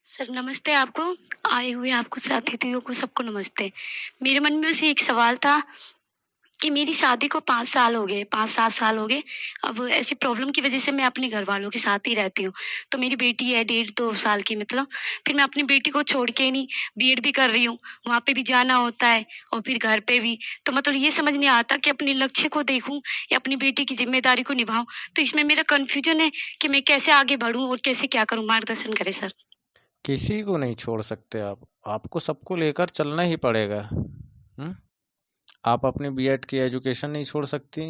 Sir नमस्ते आपको, आए हुए आपको अतिथियों को सबको नमस्ते। मेरे मन में बस एक सवाल था कि मेरी शादी को 5 साल हो गए, 5-7 साल हो गए। अब ऐसी प्रॉब्लम की वज़ह से मैं अपने घरवालों के साथ ही रहती हूँ। तो मेरी बेटी है डेढ़ 2 साल की मतलब, फिर मैं अपनी बेटी को छोड़ के नहीं बीएड भी कर रही हूँ, वहाँ पे भी जाना होता है और फिर घर पे भी। तो मतलब ये समझ नहीं आता कि अपने लक्ष्य को देखूँ या अपनी बेटी की ज़िम्मेदारी को निभाऊँ। तो इसमें मेरा कन्फ्यूज़न है कि मैं कैसे आगे बढ़ूँ और कैसे क्या करूँ? मार्गदर्शन करें सर। किसी को नहीं छोड़ सकते आप। आपको सबको लेकर चलना ही पड़ेगा। आप अपनी बीएड की एजुकेशन नहीं छोड़ सकती।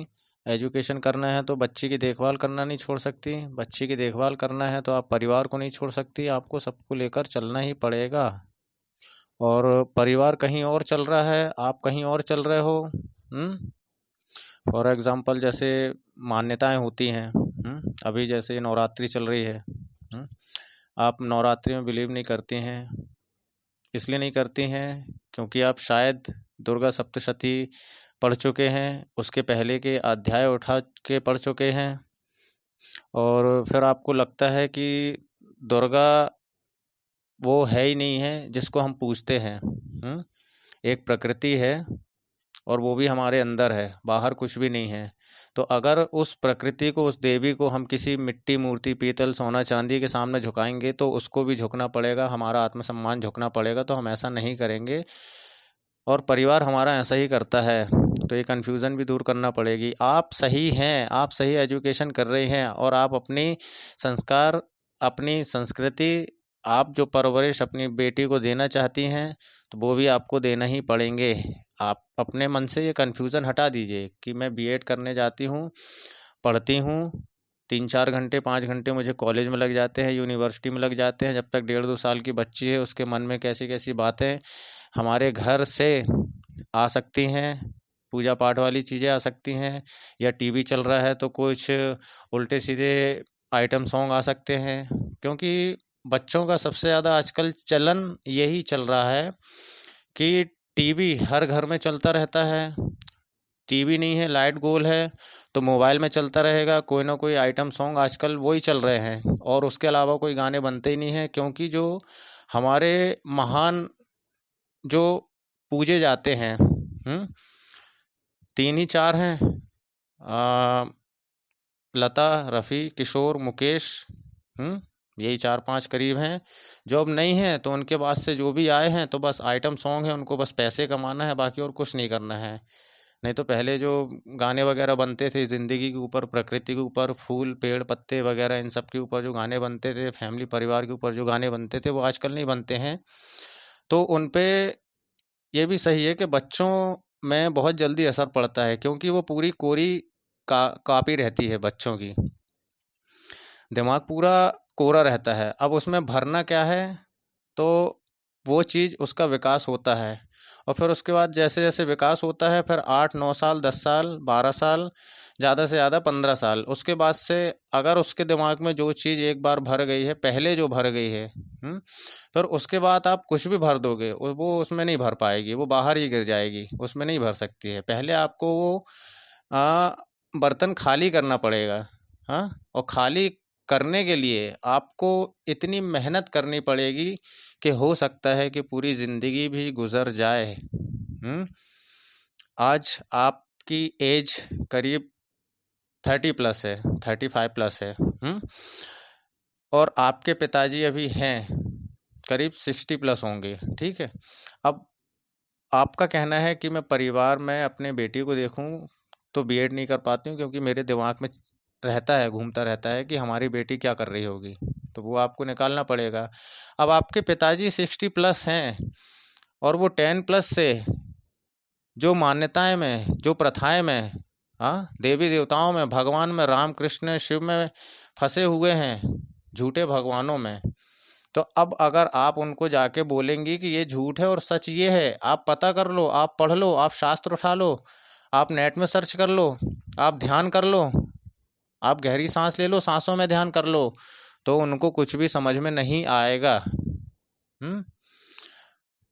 एजुकेशन करना है तो बच्ची की देखभाल करना नहीं छोड़ सकती। बच्ची की देखभाल करना है तो आप परिवार को नहीं छोड़ सकती। आपको सबको लेकर चलना ही पड़ेगा। और परिवार कहीं और चल रहा है, आप कहीं और चल रहे हो। फॉर एग्जाम्पल जैसे मान्यताएं होती हैं। अभी जैसे नवरात्रि चल रही है। आप नवरात्रि में बिलीव नहीं करती हैं। इसलिए नहीं करती हैं क्योंकि आप शायद दुर्गा सप्तशती पढ़ चुके हैं, उसके पहले के अध्याय उठा के पढ़ चुके हैं। और फिर आपको लगता है कि दुर्गा वो है ही नहीं है जिसको हम पूजते हैं। एक प्रकृति है और वो भी हमारे अंदर है, बाहर कुछ भी नहीं है। तो अगर उस प्रकृति को, उस देवी को हम किसी मिट्टी मूर्ति, पीतल, सोना, चांदी के सामने झुकाएंगे तो उसको भी झुकना पड़ेगा, हमारा आत्मसम्मान झुकना पड़ेगा। तो हम ऐसा नहीं करेंगे और परिवार हमारा ऐसा ही करता है। तो ये कन्फ्यूज़न भी दूर करना पड़ेगी। आप सही हैं, आप सही एजुकेशन कर रही हैं और आप अपनी संस्कार, अपनी संस्कृति, आप जो परवरिश अपनी बेटी को देना चाहती हैं तो वो भी आपको देना ही पड़ेंगे। आप अपने मन से ये कन्फ्यूज़न हटा दीजिए कि मैं बीएड करने जाती हूँ, पढ़ती हूँ, 3-4 घंटे 5 घंटे मुझे कॉलेज में लग जाते हैं, यूनिवर्सिटी में लग जाते हैं। जब तक 1.5-2 साल की बच्ची है उसके मन में कैसी-कैसी बातें हमारे घर से आ सकती हैं, पूजा पाठ वाली चीज़ें आ सकती हैं, या टीवी चल रहा है तो कुछ उल्टे सीधे आइटम सॉन्ग आ सकते हैं। क्योंकि बच्चों का सबसे ज़्यादा आजकल चलन यही चल रहा है कि टीवी हर घर में चलता रहता है। टीवी नहीं है, लाइट गोल है तो मोबाइल में चलता रहेगा, कोई ना कोई आइटम सॉन्ग आजकल वही चल रहे हैं और उसके अलावा कोई गाने बनते ही नहीं हैं। क्योंकि जो हमारे महान जो पूजे जाते हैं, 3 ही 4 हैं, लता, रफ़ी, किशोर, मुकेश। यही 4-5 करीब हैं। जो अब नहीं हैं तो उनके बाद से जो भी आए हैं तो बस आइटम सॉन्ग है, उनको बस पैसे कमाना है, बाकी और कुछ नहीं करना है। नहीं तो पहले जो गाने वगैरह बनते थे ज़िंदगी के ऊपर, प्रकृति के ऊपर, फूल, पेड़, पत्ते वगैरह इन सब के ऊपर जो गाने बनते थे, फैमिली परिवार के ऊपर जो गाने बनते थे वो आजकल नहीं बनते हैं। तो उन पे ये भी सही है कि बच्चों में बहुत जल्दी असर पड़ता है क्योंकि वो पूरी कोरी का कॉपी रहती है बच्चों की। दिमाग पूरा कोरा रहता है। अब उसमें भरना क्या है, तो वो चीज़ उसका विकास होता है और फिर उसके बाद जैसे-जैसे विकास होता है फिर 8-9 साल, 10 साल, 12 साल, ज़्यादा से ज़्यादा 15 साल। उसके बाद से अगर उसके दिमाग में जो चीज़ एक बार भर गई है, पहले जो भर गई है, फिर उसके बाद आप कुछ भी भर दोगे, वो उसमें नहीं भर पाएगी, वो बाहर ही गिर जाएगी, उसमें नहीं भर सकती है। पहले आपको वो अ, बर्तन खाली करना पड़ेगा, हाँ? और खाली करने के लिए आपको इतनी मेहनत करनी पड़ेगी कि हो सकता है कि पूरी ज़िंदगी भी गुज़र जाए। आज आपकी एज करीब 30 प्लस है, 35 प्लस है, और आपके पिताजी अभी हैं, करीब 60 प्लस होंगे, ठीक है? अब आपका कहना है कि मैं परिवार में अपने बेटी को देखूँ, तो बीएड नहीं कर पाती हूँ क्योंकि मेरे दिमाग में रहता है, घूमता रहता है कि हमारी बेटी क्या कर रही होगी, तो वो आपको निकालना पड़ेगा। अब आपके पिताजी 60 प्लस हैं और वो 10 प्लस से जो मान्यताएँ में, जो प्रथाएँ में, देवी-देवताओं में, भगवान में, राम, कृष्ण, शिव में फँसे हुए हैं, झूठे भगवानों में। तो अब अगर आप उनको जाके बोलेंगी कि ये झूठ है और सच ये है, आप पता कर लो, आप पढ़ लो, आप शास्त्र उठा लो, आप नेट में सर्च कर लो, आप ध्यान कर लो, आप गहरी सांस ले लो, सांसों में ध्यान कर लो, तो उनको कुछ भी समझ में नहीं आएगा। हम्म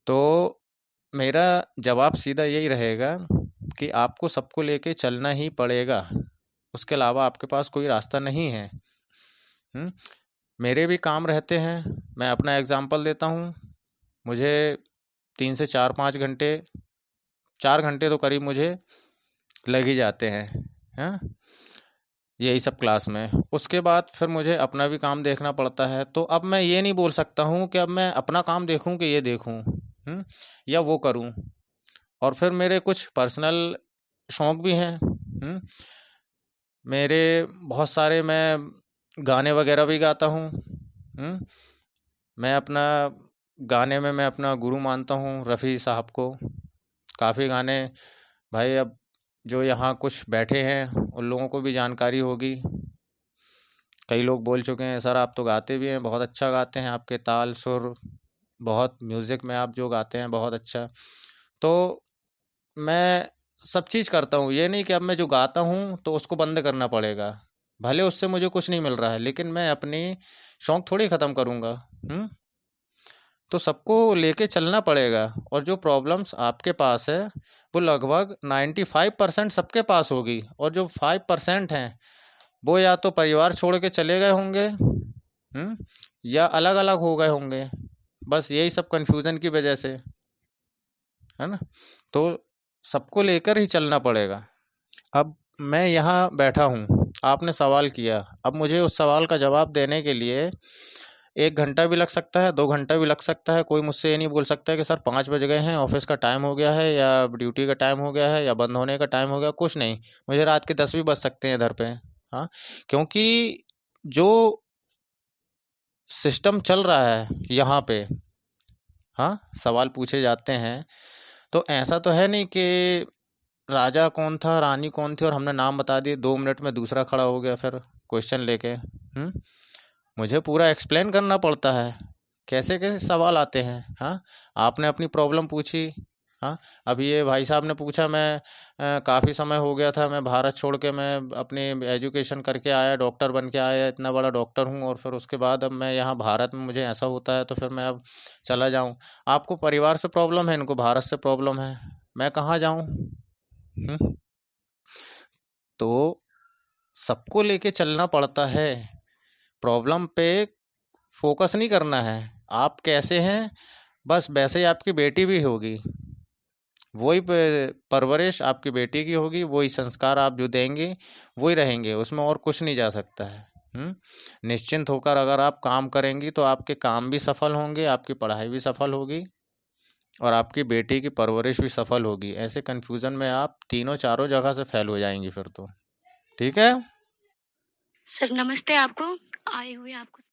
तो मेरा जवाब सीधा यही रहेगा कि आपको सबको लेके चलना ही पड़ेगा, उसके अलावा आपके पास कोई रास्ता नहीं है। हम्म मेरे भी काम रहते हैं। मैं अपना एग्ज़ाम्पल देता हूँ। मुझे 3 से 4-5 घंटे 4 घंटे तो करीब मुझे लग ही जाते हैं, हैं? यही सब क्लास में। उसके बाद फिर मुझे अपना भी काम देखना पड़ता है, तो अब मैं ये नहीं बोल सकता हूँ कि अब मैं अपना काम देखूँ कि ये देखूँ, या वो करूँ। और फिर मेरे कुछ पर्सनल शौक भी हैं, मेरे बहुत सारे मैं गाने वगैरह भी गाता हूँ, मैं अपना गाने में मैं अपना गुरु मानता हूँ रफ़ी साहब को। काफ़ी गाने भाई अब जो यहाँ कुछ बैठे हैं उन लोगों को भी जानकारी होगी। कई लोग बोल चुके हैं सर आप तो गाते भी हैं, बहुत अच्छा गाते हैं, आपके ताल सुर बहुत म्यूज़िक में आप जो गाते हैं बहुत अच्छा। तो मैं सब चीज़ करता हूँ, ये नहीं कि अब मैं जो गाता हूँ तो उसको बंद करना पड़ेगा। भले उससे मुझे कुछ नहीं मिल रहा है, लेकिन मैं अपनी शौक थोड़ी ख़त्म करूँगा। तो सबको लेके चलना पड़ेगा, और जो प्रॉब्लम्स आपके पास है वो लगभग 95% सबके पास होगी, और जो 5% हैं वो या तो परिवार छोड़ के चले गए होंगे, या अलग अलग हो गए होंगे, बस यही सब कन्फ्यूज़न की वजह से, है ना? तो सबको लेकर ही चलना पड़ेगा। अब मैं यहाँ बैठा हूँ, आपने सवाल किया, अब मुझे उस सवाल का जवाब देने के लिए 1 घंटा भी लग सकता है, 2 घंटा भी लग सकता है। कोई मुझसे ये नहीं बोल सकता है कि सर 5 बज गए हैं, ऑफ़िस का टाइम हो गया है, या ड्यूटी का टाइम हो गया है, या बंद होने का टाइम हो गया, कुछ नहीं। मुझे रात के 10 भी बज सकते हैं इधर पे, हाँ? क्योंकि जो सिस्टम चल रहा है यहाँ पे, हाँ, सवाल पूछे जाते हैं, तो ऐसा तो है नहीं कि राजा कौन था, रानी कौन थी और हमने नाम बता दिए, 2 मिनट में दूसरा खड़ा हो गया फिर क्वेश्चन लेके, मुझे पूरा एक्सप्लेन करना पड़ता है, कैसे-कैसे सवाल आते हैं, हाँ? आपने अपनी प्रॉब्लम पूछी, हाँ? अभी ये भाई साहब ने पूछा, मैं काफ़ी समय हो गया था, मैं भारत छोड़ के मैं अपनी एजुकेशन करके आया, डॉक्टर बन के आया, इतना बड़ा डॉक्टर हूँ, और फिर उसके बाद अब मैं यहाँ भारत में मुझे ऐसा होता है, तो फिर मैं अब चला जाऊँ। आपको परिवार से प्रॉब्लम है, इनको भारत से प्रॉब्लम है, मैं कहाँ जाऊँ? तो सबको लेके चलना पड़ता है, प्रॉब्लम पे फ़ोकस नहीं करना है। आप कैसे हैं, बस वैसे ही आपकी बेटी भी होगी। वही परवरिश आपकी बेटी की होगी, वही संस्कार आप जो देंगे, वही रहेंगे, उसमें और कुछ नहीं जा सकता है। निश्चिंत होकर अगर आप काम करेंगी तो आपके काम भी सफल होंगे, आपकी पढ़ाई भी सफल होगी, और आपकी बेटी की परवरिश भी सफल होगी। ऐसे कन्फ्यूज़न में आप तीनों चारों जगह से फ़ेल हो जाएँगी फिर तो। ठीक है? सर नमस्ते आपको। आए हुए आपको